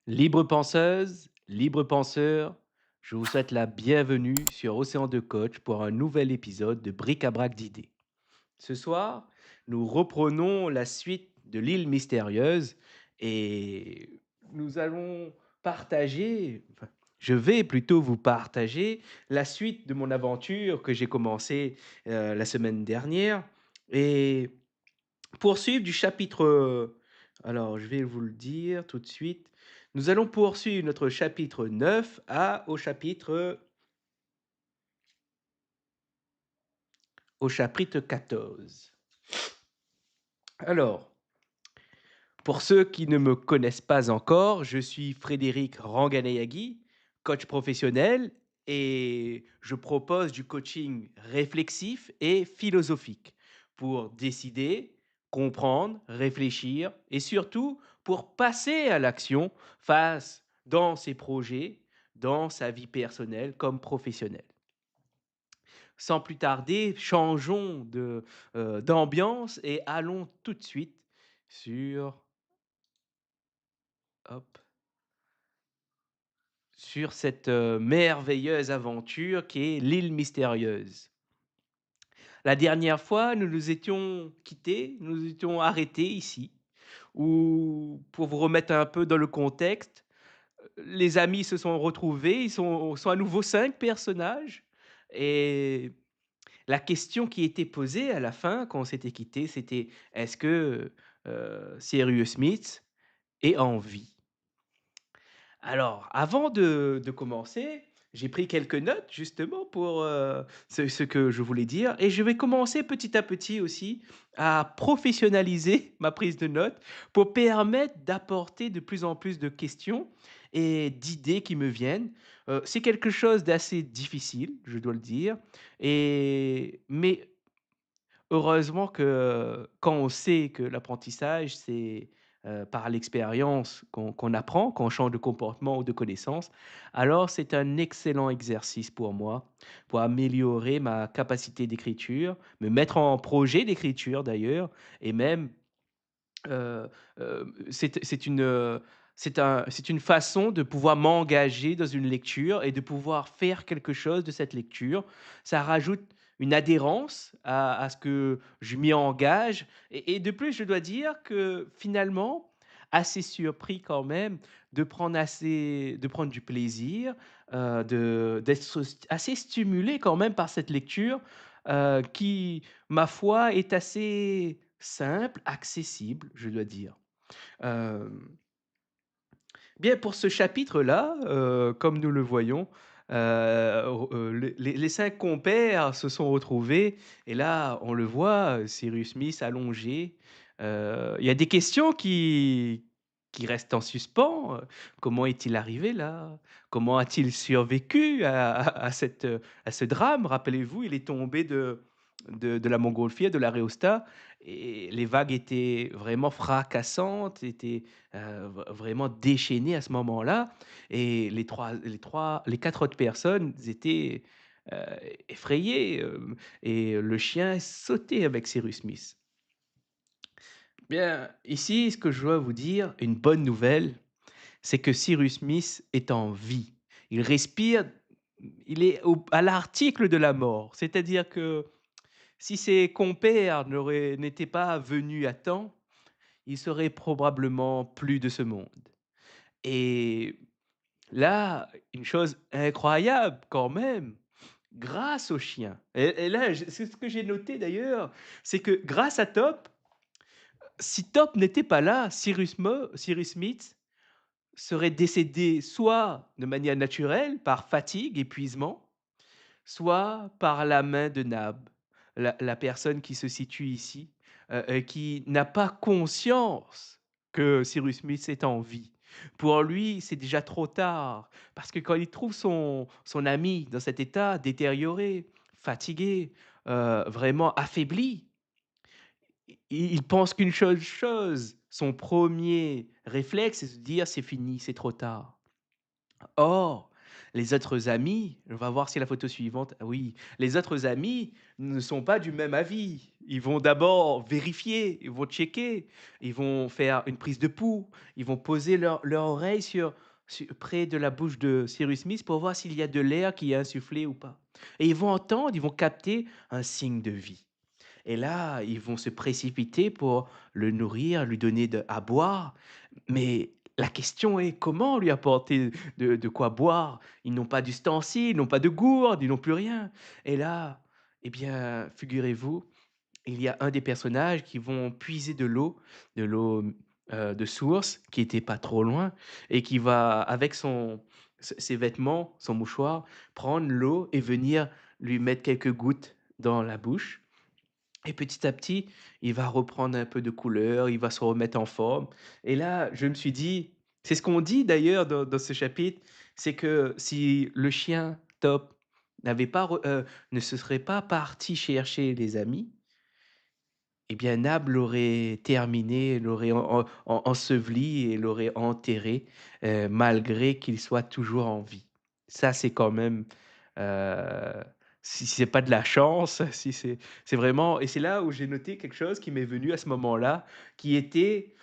Libre penseuse, libre penseur, je vous souhaite la bienvenue sur Océan de Coach pour un nouvel épisode de Bric-à-brac d'idées. Ce soir, nous reprenons la suite de l'île mystérieuse et nous allons je vais plutôt vous partager la suite de mon aventure que j'ai commencée la semaine dernière et poursuivre du chapitre, alors je vais vous le dire tout de suite. Nous allons poursuivre notre chapitre 9 au chapitre 14. Alors, pour ceux qui ne me connaissent pas encore, je suis Frédéric Ranganayagui, coach professionnel et je propose du coaching réflexif et philosophique pour décider, comprendre, réfléchir et surtout pour passer à l'action face dans ses projets, dans sa vie personnelle comme professionnelle. Sans plus tarder, changeons d'ambiance et allons tout de suite sur hop, sur cette, merveilleuse aventure qui est l'île mystérieuse. La dernière fois, nous nous étions quittés, nous nous étions arrêtés ici, où pour vous remettre un peu dans le contexte, les amis se sont retrouvés, ils sont à nouveau 5 personnages et la question qui était posée à la fin quand on s'était quittés, c'était: «Est-ce que, Cyrus Smith est en vie?» Alors, avant de commencer, j'ai pris quelques notes justement pour, ce que je voulais dire et je vais commencer petit à petit aussi à professionnaliser ma prise de notes pour permettre d'apporter de plus en plus de questions et d'idées qui me viennent. C'est quelque chose d'assez difficile, je dois le dire mais heureusement que quand on sait que l'apprentissage, c'est, par l'expérience qu'on apprend, qu'on change de comportement ou de connaissances, alors c'est un excellent exercice pour moi, pour améliorer ma capacité d'écriture, me mettre en projet d'écriture d'ailleurs et même, c'est une façon de pouvoir m'engager dans une lecture et de pouvoir faire quelque chose de cette lecture. Ça rajoute une adhérence à ce que je m'y engage et de plus, je dois dire que finalement, assez surpris quand même de prendre du plaisir, d'être assez stimulé quand même par cette lecture, qui, ma foi, est assez simple, accessible, je dois dire. Hem, Bien pour ce chapitre-là, comme nous le voyons, les 5 compères se sont retrouvés et là, on le voit, Cyrus Smith allongé. Il y a des questions qui restent en suspens, comment est-il arrivé là? Comment a-t-il survécu à ce drame? Rappelez-vous, il est tombé de la montgolfière, de l'Aréostat et les vagues étaient vraiment fracassantes, étaient vraiment déchaîné à ce moment-là et les 4 autres personnes étaient, heu, effrayées, et le chien sautait avec Cyrus Smith. Bien, ici, ce que je dois vous dire, une bonne nouvelle, c'est que Cyrus Smith est en vie. Il respire, il est à l'article de la mort. C'est-à-dire que si ses compères n'étaient pas venus à temps, il serait probablement plus de ce monde et là, une chose incroyable quand même, grâce au chien et là, c'est ce que j'ai noté d'ailleurs, c'est que grâce à Top, si Top n'était pas là, Cyrus Smith serait décédé soit de manière naturelle, par fatigue, épuisement, soit par la main de Nab, la personne qui se situe ici, qui n'a pas conscience que Cyrus Smith est en vie. Pour lui, c'est déjà trop tard, parce que quand il trouve son ami dans cet état détérioré, fatigué, vraiment affaibli, il pense qu'une seule chose, son premier réflexe, c'est de se dire: «C'est fini, c'est trop tard». Or, les autres amis, on va voir si la photo suivante, ah oui, les autres amis ne sont pas du même avis. Ils vont d'abord vérifier, ils vont checker, ils vont faire une prise de pouls, ils vont poser leur oreille près de la bouche de Cyrus Smith pour voir s'il y a de l'air qui est insufflé ou pas. Et ils vont entendre, ils vont capter un signe de vie. Et là, ils vont se précipiter pour le nourrir, lui donner à boire. Mais la question est comment lui apporter de quoi boire? Ils n'ont pas d'ustensiles, ils n'ont pas de gourde, ils n'ont plus rien. Et là, eh bien, figurez-vous, il y a un des personnages qui vont puiser de l'eau, de source qui était pas trop loin et qui va avec ses vêtements, son mouchoir, prendre l'eau et venir lui mettre quelques gouttes dans la bouche et petit à petit, il va reprendre un peu de couleur, il va se remettre en forme et là, je me suis dit c'est ce qu'on dit d'ailleurs dans ce chapitre, c'est que si le chien Top n'avait pas ne se serait pas parti chercher les amis, eh bien, Nab l'aurait terminé, l'aurait enseveli et l'aurait enterré, malgré qu'il soit toujours en vie. Ça, c'est quand même, heu, si c'est pas de la chance, si c'est vraiment et c'est là où j'ai noté quelque chose qui m'est venu à ce moment-là, qui était,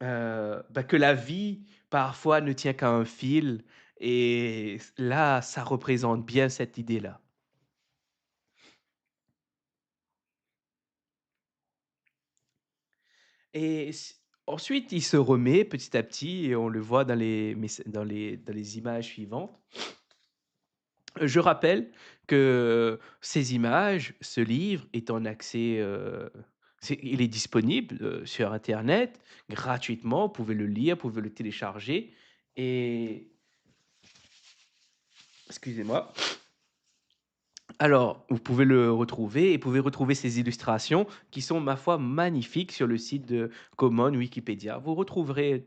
bah, que la vie, parfois, ne tient qu'à un fil et là, ça représente bien cette idée-là. Et ensuite, il se remet petit à petit et on le voit dans les images suivantes. Je rappelle que ces images, ce livre est en accès, il est disponible, sur internet gratuitement. Vous pouvez le lire, vous pouvez le télécharger et excusez-moi. Alors, vous pouvez le retrouver et vous pouvez retrouver ces illustrations qui sont, ma foi, magnifiques sur le site de Common Wikipédia. Vous retrouverez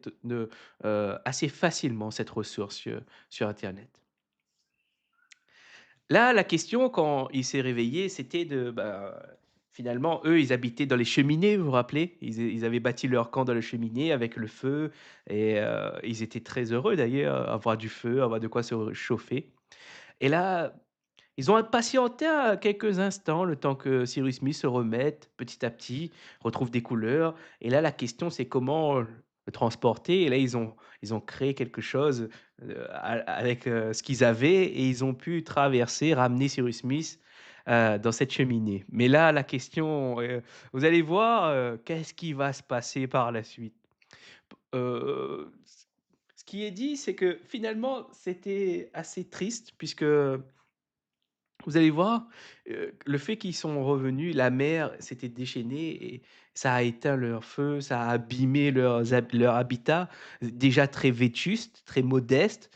assez facilement cette ressource sur internet. Là, la question quand il s'est réveillé, c'était finalement, eux, ils habitaient dans les cheminées, vous vous rappelez? Ils avaient bâti leur camp dans les cheminées avec le feu et ils étaient très heureux d'ailleurs, avoir du feu, avoir de quoi se réchauffer et là, ils ont patienté quelques instants, le temps que Cyrus Smith se remette petit à petit, retrouve des couleurs et là, la question, c'est comment, le transporter et là, ils ont créé quelque chose, avec, ce qu'ils avaient et ils ont pu traverser, ramener Cyrus Smith, dans cette cheminée. Mais là, la question, vous allez voir, qu'est-ce qui va se passer par la suite? Ce qui est dit, c'est que finalement, c'était assez triste puisque vous allez voir, le fait qu'ils sont revenus, la mer s'était déchaînée et ça a éteint leur feu, ça a abîmé leur habitat, déjà très vétuste, très modeste,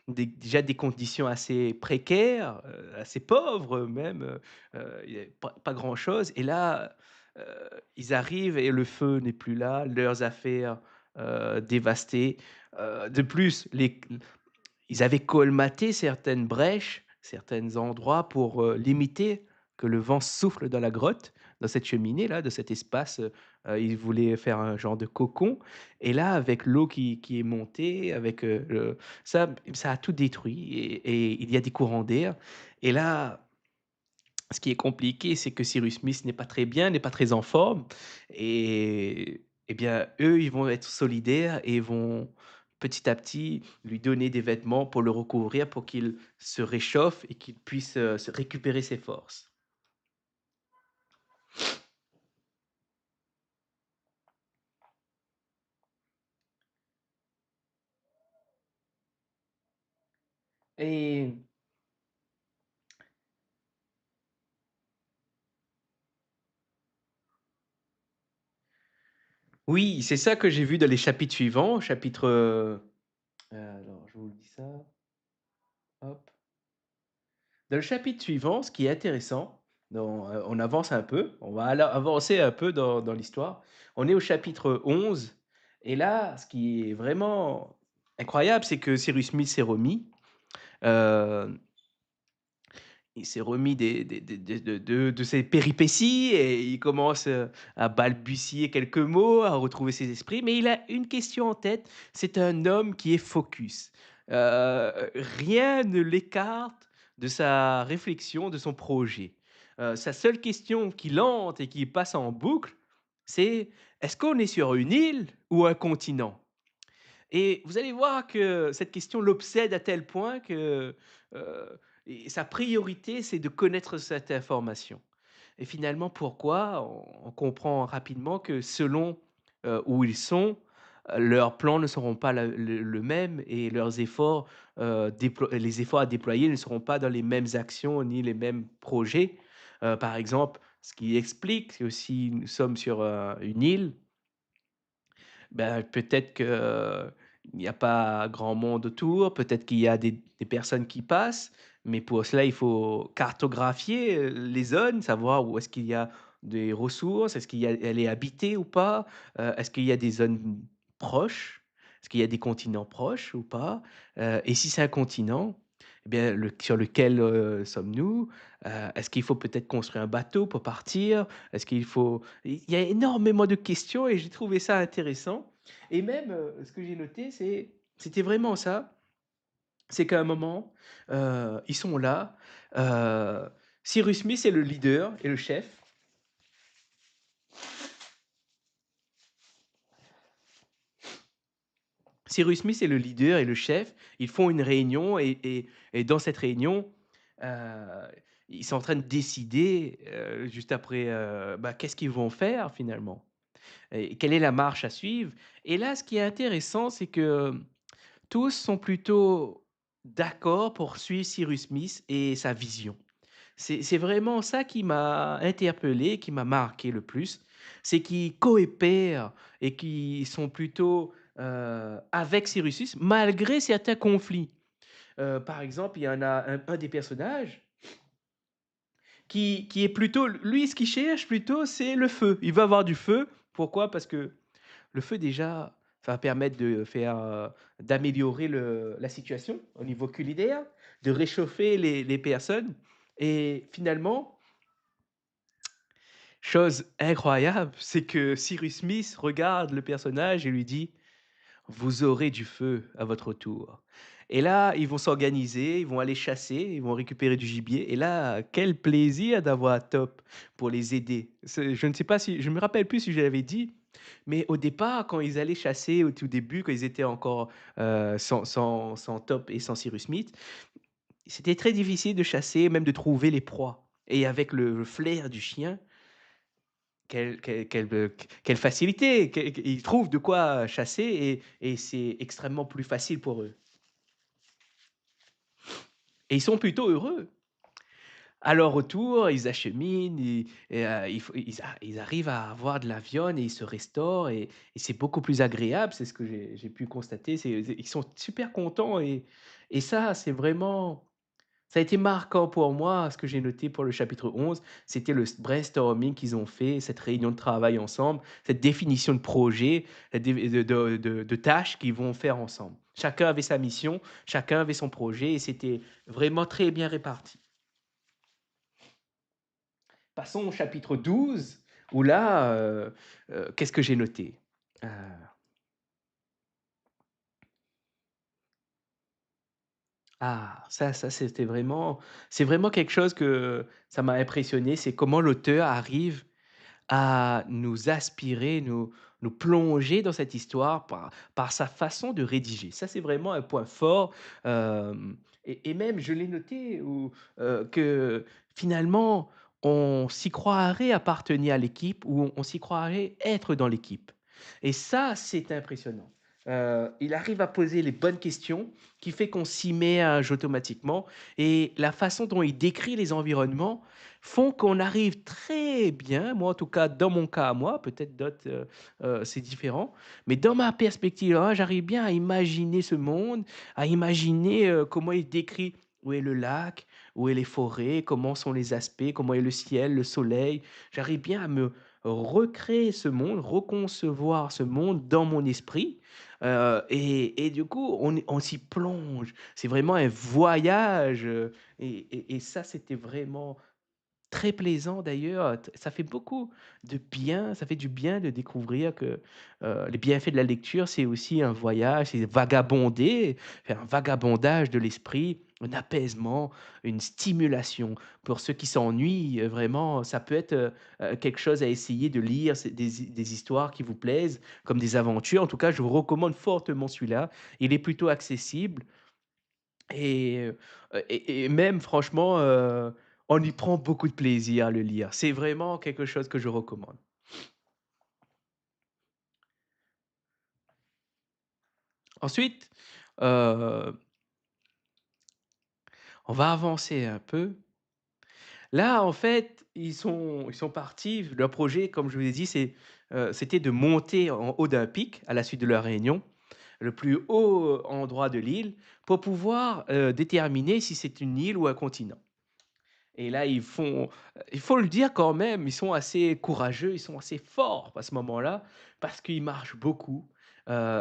déjà des conditions assez précaires, assez pauvres même, il y avait pas grand-chose et là, heu, ils arrivent et le feu n'est plus là, leurs affaires, dévastées. De plus, ils avaient colmaté certaines brèches, certains endroits pour, limiter que le vent souffle dans la grotte, dans cette cheminée-là, de cet espace, ils voulaient faire un genre de cocon et là, avec l'eau qui est montée, avec, ça a tout détruit et il y a des courants d'air et là, ce qui est compliqué, c'est que Cyrus Smith n'est pas très bien, n'est pas très en forme et bien, eux, ils vont être solidaires et vont petit à petit lui donner des vêtements pour le recouvrir, pour qu'il se réchauffe et qu'il puisse, se récupérer ses forces. Et oui, c'est ça que j'ai vu dans les chapitres suivants, chapitre, alors je vous dis ça, hop. Dans le chapitre suivant, ce qui est intéressant, on avance un peu, on va avancer un peu dans l'histoire. On est au chapitre 11 et là, ce qui est vraiment incroyable, c'est que Cyrus Smith s'est remis, heu, il s'est remis de ses péripéties et il commence, à balbutier quelques mots, à retrouver ses esprits, mais il a une question en tête, c'est un homme qui est focus. Rien ne l'écarte de sa réflexion, de son projet. sa seule question qui hante et qui passe en boucle, c'est: «Est-ce qu'on est sur une île ou un continent?» Et vous allez voir que cette question l'obsède à tel point que, et sa priorité, c'est de connaître cette information. Et finalement, pourquoi? On comprend rapidement que selon, où ils sont, leurs plans ne seront pas le même et leurs efforts, les efforts à déployer ne seront pas dans les mêmes actions ni les mêmes projets. Par exemple, ce qui explique que si nous sommes sur, une île, ben, peut-être que il n'y a pas grand monde autour, peut-être qu'il y a des personnes qui passent, mais pour cela, il faut cartographier, les zones, savoir où est-ce qu'il y a des ressources, est-ce qu'il y a elle est habitée ou pas? Est-ce qu'il y a des zones proches? Est-ce qu'il y a des continents proches ou pas? Et si c'est un continent, eh bien, sur lequel, sommes-nous? Est-ce qu'il faut peut-être construire un bateau pour partir? Est-ce qu'il faut il y a énormément de questions et j'ai trouvé ça intéressant et même, ce que j'ai noté, c'était vraiment ça, c'est qu'à un moment, ils sont là, heu, Cyrus Smith est le leader et le chef. Cyrus Smith est le leader et le chef. Ils font une réunion et dans cette réunion, heu, ils sont en train de décider, juste après, bah, qu'est-ce qu'ils vont faire finalement et quelle est la marche à suivre et là, ce qui est intéressant, c'est que tous sont plutôt d'accord pour suivre Cyrus Smith et sa vision. C'est vraiment ça qui m'a interpellé, qui m'a marqué le plus. C'est qu'ils coopèrent et qu'ils sont plutôt, avec Cyrus Smith malgré certains conflits. Par exemple, il y en a un des personnages qui est plutôt lui, ce qu'il cherche plutôt, c'est le feu. Il veut avoir du feu. Pourquoi? Parce que le feu déjà va permettre de faire, d'améliorer la situation au niveau culinaire, de réchauffer les personnes et finalement, chose incroyable, c'est que Cyrus Smith regarde le personnage et lui dit: «Vous aurez du feu à votre tour» et là, ils vont s'organiser, ils vont aller chasser, ils vont récupérer du gibier et là, quel plaisir d'avoir Top pour les aider. Je ne sais pas si je me rappelle plus si je l'avais dit, mais au départ, quand ils allaient chasser au tout début, quand ils étaient encore, sans Top et sans Cyrus Smith, c'était très difficile de chasser, même de trouver les proies et avec le flair du chien, quelle facilité! Ils trouvent de quoi chasser et c'est extrêmement plus facile pour eux et ils sont plutôt heureux. À leur retour, ils acheminent, ils arrivent à avoir de la viande et ils se restaurent et c'est beaucoup plus agréable, c'est ce que j'ai pu constater. Ils sont super contents et ça, c'est vraiment ça a été marquant pour moi, ce que j'ai noté pour le chapitre 11, c'était le brainstorming qu'ils ont fait, cette réunion de travail ensemble, cette définition de projet, la dé de tâches qu'ils vont faire ensemble. Chacun avait sa mission, chacun avait son projet et c'était vraiment très bien réparti. Passons au chapitre 12 où là, qu'est-ce que j'ai noté? Heu, ça c'était vraiment c'est vraiment quelque chose que ça m'a impressionné, c'est comment l'auteur arrive à nous aspirer, nous plonger dans cette histoire par sa façon de rédiger. Ça, c'est vraiment un point fort, et même je l'ai noté que finalement, on s'y croirait appartenir à l'équipe ou on s'y croirait être dans l'équipe et ça, c'est impressionnant. Il arrive à poser les bonnes questions qui fait qu'on s'y met, automatiquement et la façon dont il décrit les environnements font qu'on arrive très bien, moi en tout cas dans mon cas à moi, peut-être d'autres, c'est différent, mais dans ma perspective à j'arrive bien à imaginer ce monde, à imaginer, comment il décrit où est le lac, où est les forêts, comment sont les aspects, comment est le ciel, le soleil. J'arrive bien à me recréer ce monde, reconcevoir ce monde dans mon esprit, et du coup on s'y plonge. C'est vraiment un voyage, et ça c'était vraiment très plaisant d'ailleurs, t ça fait beaucoup de bien, ça fait du bien de découvrir que, les bienfaits de la lecture, c'est aussi un voyage, c'est vagabonder, faire un vagabondage de l'esprit, un apaisement, une stimulation. Pour ceux qui s'ennuient, vraiment, ça peut être, quelque chose à essayer de lire, c'est des histoires qui vous plaisent, comme des aventures. En tout cas, je vous recommande fortement celui-là. Il est plutôt accessible et même franchement, on y prend beaucoup de plaisir à le lire. C'est vraiment quelque chose que je recommande. Ensuite, heu, on va avancer un peu. Là, en fait, ils sont partis, leur projet, comme je vous l'ai dit, c'était de monter en haut d'un pic à la suite de leur réunion, le plus haut endroit de l'île, pour pouvoir, déterminer si c'est une île ou un continent. Et là, il faut le dire quand même, ils sont assez courageux, ils sont assez forts à ce moment-là, parce qu'ils marchent beaucoup.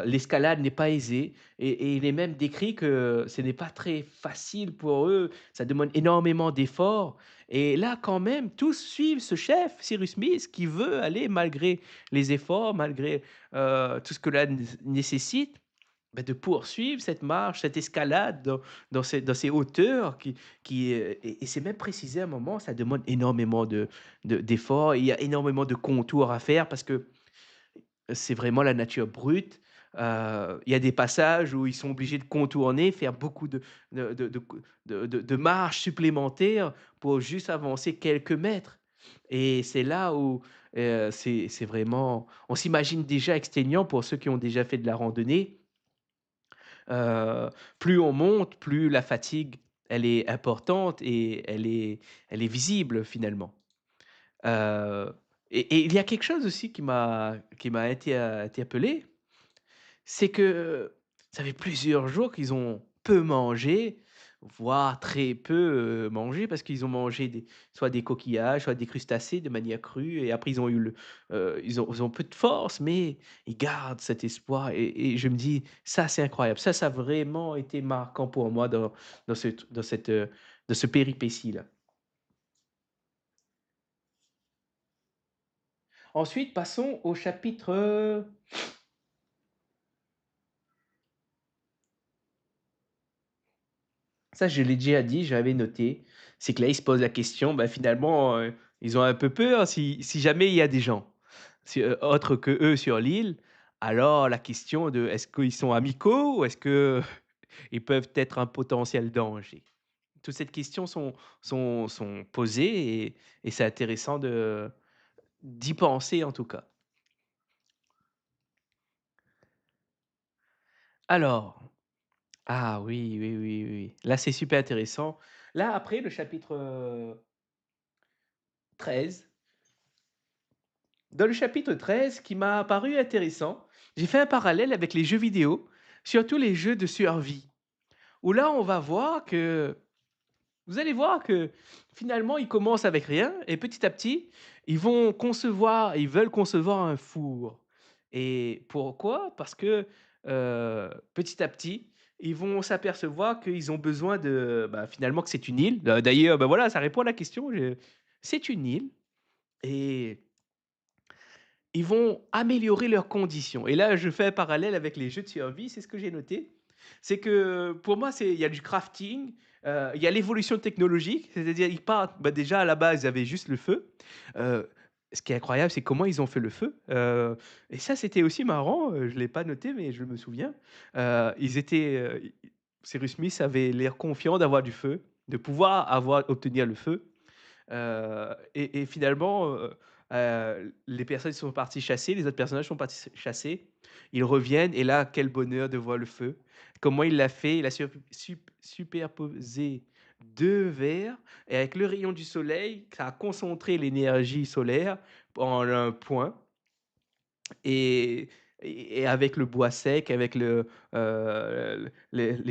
L'escalade n'est pas aisée et il est même décrit que ce n'est pas très facile pour eux, ça demande énormément d'efforts et là, quand même, tous suivent ce chef, Cyrus Smith, qui veut aller malgré les efforts, malgré, tout ce que cela nécessite, bah, de poursuivre cette marche, cette escalade dans ces hauteurs et c'est même précisé à un moment, ça demande énormément d'efforts. Il y a énormément de contours à faire parce que c'est vraiment la nature brute. Il y a des passages où ils sont obligés de contourner, faire beaucoup de marches supplémentaires pour juste avancer quelques mètres et c'est là où, c'est vraiment on s'imagine déjà exténuant pour ceux qui ont déjà fait de la randonnée. Heu, Plus on monte, plus la fatigue, elle est importante et elle est visible finalement. Heu et il y a quelque chose aussi qui m'a été appelé, c'est que ça fait plusieurs jours qu'ils ont peu mangé, voire très peu, mangé parce qu'ils ont mangé soit des coquillages, soit des crustacés de manière crue et après ils ont peu de force, mais ils gardent cet espoir et je me dis: «Ça, c'est incroyable». Ça a vraiment été marquant pour moi dans ce péripétie-là. Ensuite, passons au chapitre. Ça, je l'ai déjà dit, j'avais noté. C'est que là, ils se posent la question, bah, finalement, ils ont un peu peur si jamais il y a des gens, autres que eux sur l'île, alors la question de est-ce qu'ils sont amicaux ou est-ce qu'ils peuvent être un potentiel danger? Toutes ces questions sont posées et c'est intéressant d'y penser en tout cas. Alors, ah oui, oui, oui, oui, oui. Là, c'est super intéressant. Là, après le chapitre, 13. Dans le chapitre 13, qui m'a paru intéressant, j'ai fait un parallèle avec les jeux vidéo, surtout les jeux de survie, où là, on va voir que vous allez voir que finalement, ils commencent avec rien et petit à petit, ils veulent concevoir un four et pourquoi? Parce que, petit à petit, ils vont s'apercevoir qu'ils ont besoin bah, finalement que c'est une île. D'ailleurs, bah, voilà, ça répond à la question, c'est une île et ils vont améliorer leurs conditions et là, je fais un parallèle avec les jeux de survie, c'est ce que j'ai noté. C'est que pour moi, il y a du crafting, il y a l'évolution technologique, c'est-à-dire ils partent bah, déjà à la base, ils avaient juste le feu. Heu, Ce qui est incroyable, c'est comment ils ont fait le feu, et ça, c'était aussi marrant, je ne l'ai pas noté, mais je me souviens. Ils étaient, i Cyrus Smith avait l'air confiant d'avoir du feu, de pouvoir obtenir le feu. Et finalement, les personnes sont parties chasser, les autres personnages sont partis chasser. Ils reviennent et là, quel bonheur de voir le feu. Comment il l'a fait? Il a superposé 2 verres et avec le rayon du soleil, ça a concentré l'énergie solaire en un point et avec le bois sec, avec les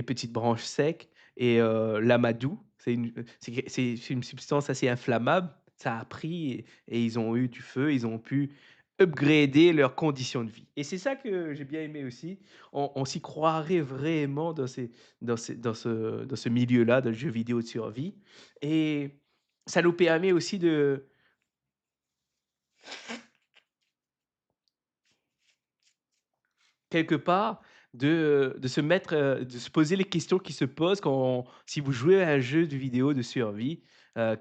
petites branches seques et l'amadou, c'est une substance assez inflammable. Ça a pris et ils ont eu du feu, ils ont pu upgrader leurs conditions de vie et c'est ça que j'ai bien aimé aussi. On s'y croirait vraiment dans ce milieu-là, de jeux vidéo de survie et Ça nous permet aussi de quelque part, de se mettre, de se poser les questions qui se posent quand si vous jouez à un jeu de vidéo de survie,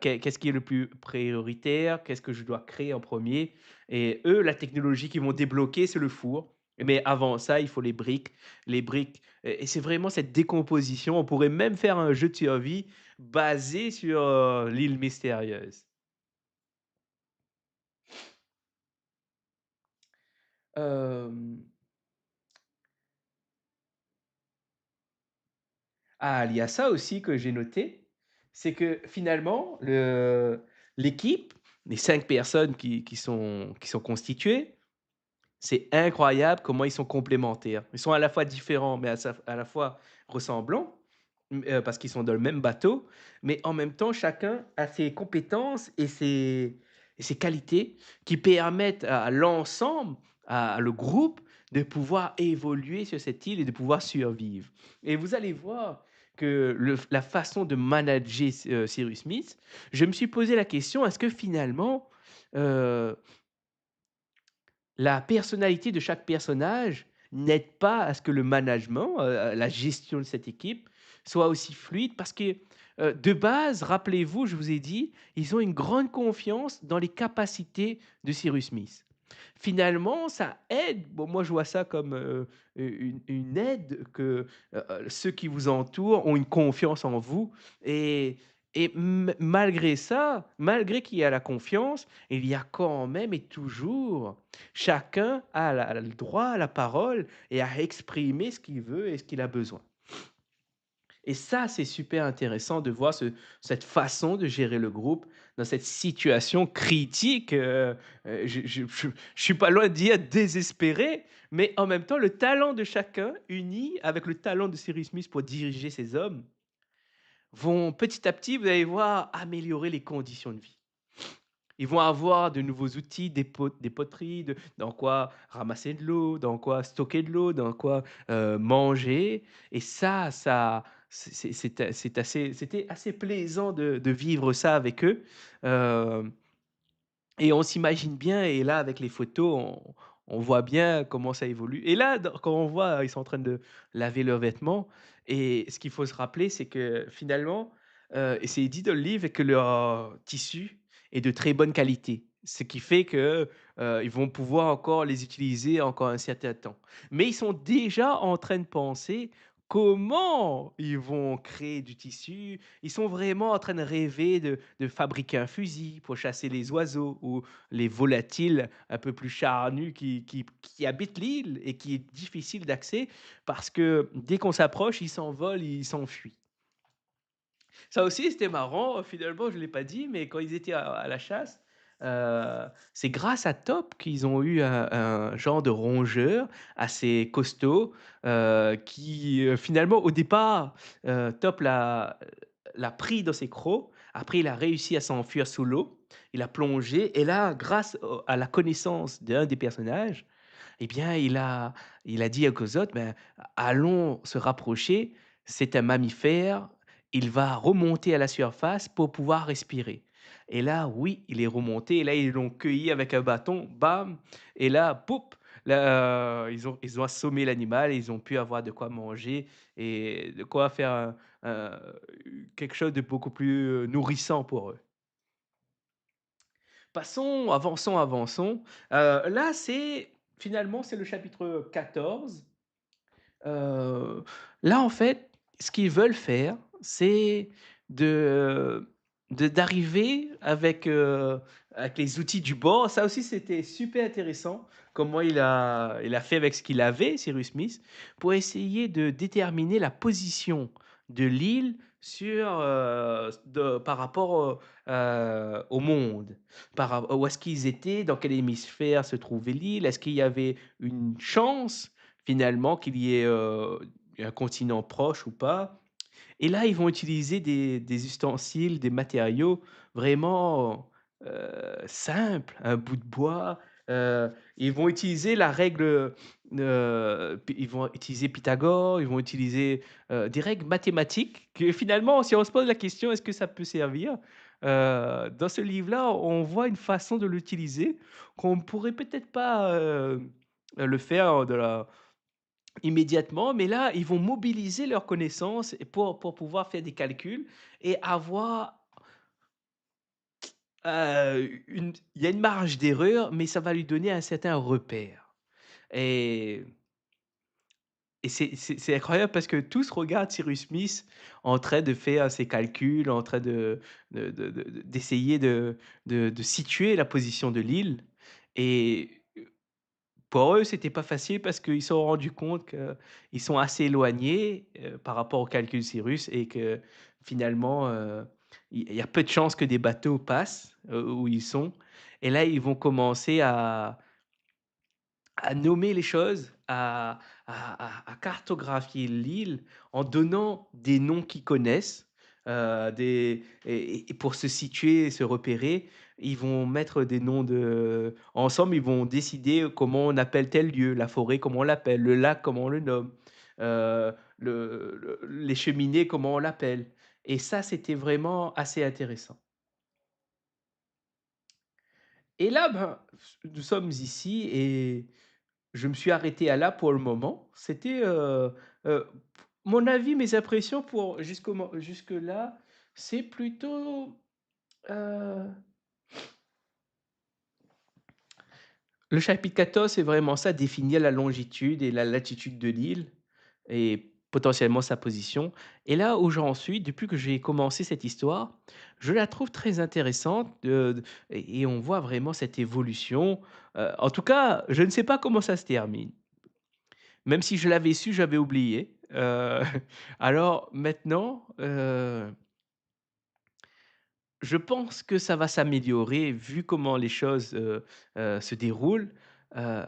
qu'est-ce qui est le plus prioritaire? Qu'est-ce que je dois créer en premier. Et eux, la technologie qu'ils vont débloquer, c'est le four. Mais avant ça, il faut les briques et c'est vraiment cette décomposition. On pourrait même faire un jeu de survie basé sur, l'île mystérieuse. Hem Ah, il y a ça aussi que j'ai noté, c'est que finalement l'équipe, les 5 personnes qui sont constituées, c'est incroyable comment ils sont complémentaires. Ils sont à la fois différents, mais à la fois ressemblants, parce qu'ils sont dans le même bateau, mais en même temps, chacun a ses compétences et ses qualités qui permettent à l'ensemble, à le groupe, de pouvoir évoluer sur cette île et de pouvoir survivre. Et vous allez voir que la façon de manager Cyrus Smith, je me suis posé la question: «Est-ce que finalement, heu, la personnalité de chaque personnage n'aide pas à ce que le management, la gestion de cette équipe soit aussi fluide parce que, de base, rappelez-vous, je vous ai dit, ils ont une grande confiance dans les capacités de Cyrus Smith. Finalement, ça aide, bon moi je vois ça comme, une aide que, ceux qui vous entourent ont une confiance en vous et malgré ça, malgré qu'il y a la confiance, il y a quand même et toujours chacun a le droit à la parole et à exprimer ce qu'il veut et ce qu'il a besoin. Et ça, c'est super intéressant de voir cette façon de gérer le groupe dans cette situation critique, je suis pas loin de dire désespéré, mais en même temps, le talent de chacun uni avec le talent de Cyrus Smith pour diriger ces hommes, vont petit à petit, vous allez voir, améliorer les conditions de vie. Ils vont avoir de nouveaux outils, des poteries, dans quoi ramasser de l'eau, dans quoi stocker de l'eau, dans quoi, manger et ça c'est assez c'était assez plaisant de vivre ça avec eux, hem et on s'imagine bien et là avec les photos, on voit bien comment ça évolue et là quand on voit, ils sont en train de laver leurs vêtements et ce qu'il faut se rappeler, c'est que finalement, et c'est dit dans le livre que leur tissu est de très bonne qualité. Ce qui fait que, ils vont pouvoir encore les utiliser encore un certain temps. Mais ils sont déjà en train de penser comment ils vont créer du tissu. Ils sont vraiment en train de rêver de fabriquer un fusil pour chasser les oiseaux ou les volatiles un peu plus charnus qui habitent l'île et qui est difficile d'accès parce que dès qu'on s'approche, ils s'envolent, ils s'enfuient. Ça aussi, c'était marrant, finalement, je ne l'ai pas dit, mais quand ils étaient à la chasse, c'est grâce à Top qu'ils ont eu un genre de rongeur assez costaud, qui, finalement, au départ, Top l'a pris dans ses crocs. Après, il a réussi à s'enfuir sous l'eau. Il a plongé et là, grâce à la connaissance d'un des personnages, eh bien, il a dit aux autres: «Ben, allons se rapprocher, c'est un mammifère, il va remonter à la surface pour pouvoir respirer». Et là, oui, il est remonté et là, ils l'ont cueilli avec un bâton, bam et là, poup, là, ils ont assommé l'animal et ils ont pu avoir de quoi manger et de quoi faire un quelque chose de beaucoup plus, nourrissant pour eux. Passons, avançons, avançons. Là, c'est le chapitre 14. Heu, Là, en fait, ce qu'ils veulent faire, c'est de d'arriver avec les outils du bord. Ça aussi, c'était super intéressant, comment il a fait avec ce qu'il avait, Cyrus Smith, pour essayer de déterminer la position de l'île par rapport au monde. Où est-ce qu'ils étaient? Dans quel hémisphère se trouvait l'île? Est-ce qu'il y avait une chance finalement qu'il y ait, un continent proche ou pas et là, ils vont utiliser des ustensiles, des matériaux vraiment, simples, un bout de bois, ils vont utiliser la règle, ils vont utiliser Pythagore, ils vont utiliser, des règles mathématiques que finalement, si on se pose la question: «Est-ce que ça peut servir?» Dans ce livre-là, on voit une façon de l'utiliser qu'on ne pourrait peut-être pas, le faire de la immédiatement, mais là, ils vont mobiliser leurs connaissances et pour pouvoir faire des calculs et avoir, une il y a une marge d'erreur, mais ça va lui donner un certain repère et c'est incroyable parce que tous regardent Cyrus Smith en train de faire ses calculs, en train d'essayer de situer la position de l'île et pour eux, c'était pas facile parce qu'ils se sont rendus compte qu'ils sont assez éloignés, par rapport au calcul Cyrus et que finalement, il y a peu de chances que des bateaux passent, où ils sont et là, ils vont commencer à nommer les choses, à cartographier l'île en donnant des noms qu'ils connaissent, des et pour se situer, se repérer, ils vont mettre des noms de ensemble, ils vont décider comment on appelle tel lieu, la forêt, comment on l'appelle, le lac, comment on le nomme, les cheminées, comment on l'appelle et ça, c'était vraiment assez intéressant et là, ben, nous sommes ici et je me suis arrêté à là pour le moment. C'était, mon avis, mes impressions pour jusque-là, c'est plutôt, heu, le chapitre 14, c'est vraiment ça, définir la longitude et la latitude de l'île et potentiellement sa position et là où j'en suis, depuis que j'ai commencé cette histoire, je la trouve très intéressante, et on voit vraiment cette évolution. En tout cas, je ne sais pas comment ça se termine. Même si je l'avais su, j'avais oublié. Alors maintenant, je pense que ça va s'améliorer vu comment les choses, se déroulent. Heu,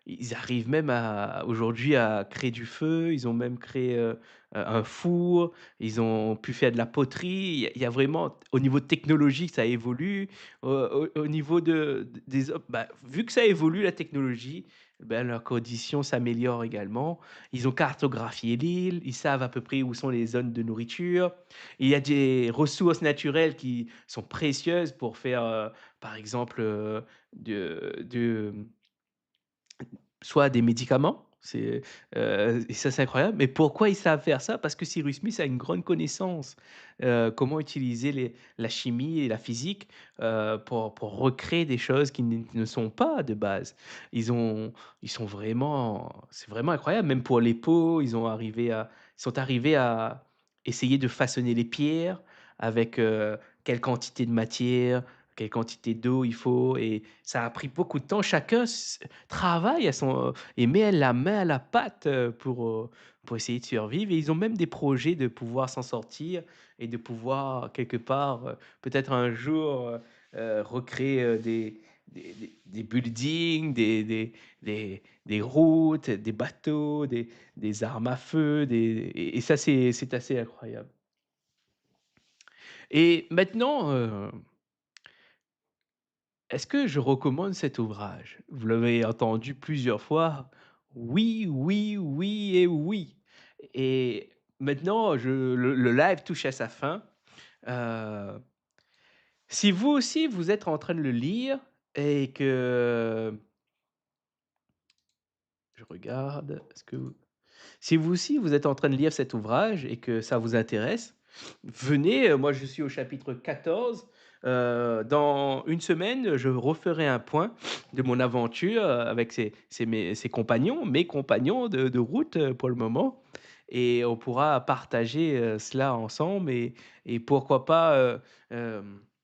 Ils arrivent même à aujourd'hui à créer du feu, ils ont même créé, un four, ils ont pu faire de la poterie. Il y a vraiment au niveau technologique, ça évolue. Au niveau des hommes, bah, vu que ça évolue la technologie, bah, leurs conditions s'améliorent également. Ils ont cartographié l'île, ils savent à peu près où sont les zones de nourriture. Il y a des ressources naturelles qui sont précieuses pour faire, par exemple, de soit des médicaments, et ça, c'est incroyable. Mais pourquoi ils savent faire ça? Parce que Cyrus Smith a une grande connaissance, comment utiliser la chimie et la physique, pour recréer des choses qui ne sont pas de base. Ils ont ils sont vraiment c'est vraiment incroyable. Même pour les pots, ils sont arrivés à essayer de façonner les pierres avec, quelle quantité de matière, quelle quantité d'eau il faut et ça a pris beaucoup de temps. Chacun travaille à son et met la main à la pâte, pour essayer de survivre et ils ont même des projets de pouvoir s'en sortir et de pouvoir quelque part, peut-être un jour, recréer, des buildings, des routes, des bateaux, des armes à feu, des et ça c'est assez incroyable et maintenant, est-ce que je recommande cet ouvrage? Vous l'avez entendu plusieurs fois. Oui, oui, oui et oui. Et maintenant, le live touche à sa fin. Heu, Si vous aussi, vous êtes en train de le lire et que je regarde, est-ce que si vous aussi, vous êtes en train de lire cet ouvrage et que ça vous intéresse, venez, moi je suis au chapitre 14. Dans une semaine, je referai un point de mon aventure, avec ses compagnons, mes compagnons de route, pour le moment et on pourra partager, cela ensemble et pourquoi pas,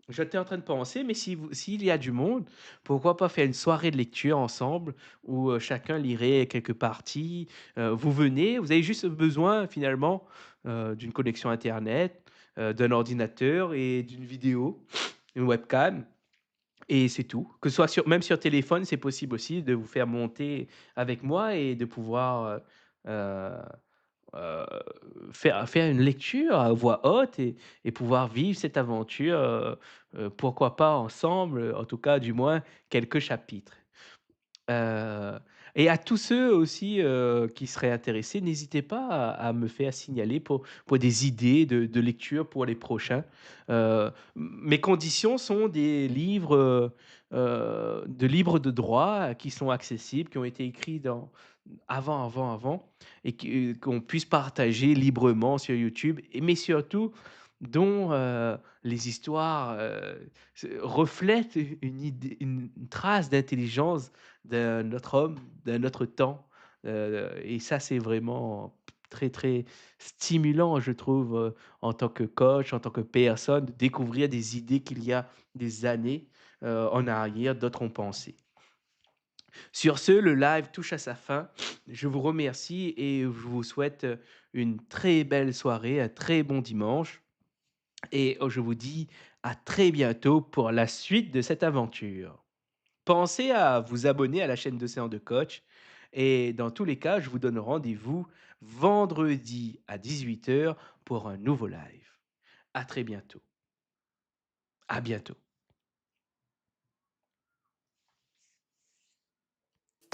j'étais en train de penser, mais si s'il y a du monde, pourquoi pas faire une soirée de lecture ensemble où, chacun lirait quelques parties. Vous venez, vous avez juste besoin finalement, d'une connexion internet, d'un ordinateur et d'une vidéo, une webcam et c'est tout. Que ce soit même sur téléphone, c'est possible aussi de vous faire monter avec moi et de pouvoir, heu heu, faire une lecture à voix haute et pouvoir vivre cette aventure, pourquoi pas ensemble, en tout cas du moins quelques chapitres. Heu Et à tous ceux aussi, qui seraient intéressés, n'hésitez pas à me faire signaler pour des idées de lecture pour les prochains. Mes conditions sont des livres, de libres de droit qui sont accessibles, qui ont été écrits avant et qu'on puisse partager librement sur YouTube mais surtout dont, les histoires, reflètent une trace d'intelligence d'un autre homme, d'un autre temps, et ça, c'est vraiment très, très stimulant, je trouve, en tant que coach, en tant que personne, de découvrir des idées qu'il y a des années, en arrière, d'autres ont pensé. Sur ce, le live touche à sa fin. Je vous remercie et je vous souhaite, une très belle soirée, un très bon dimanche et je vous dis à très bientôt pour la suite de cette aventure. Pensez à vous abonner à la chaîne d'Océan de Coach et dans tous les cas, je vous donne rendez-vous vendredi à 18 heures pour un nouveau live. À très bientôt. À bientôt.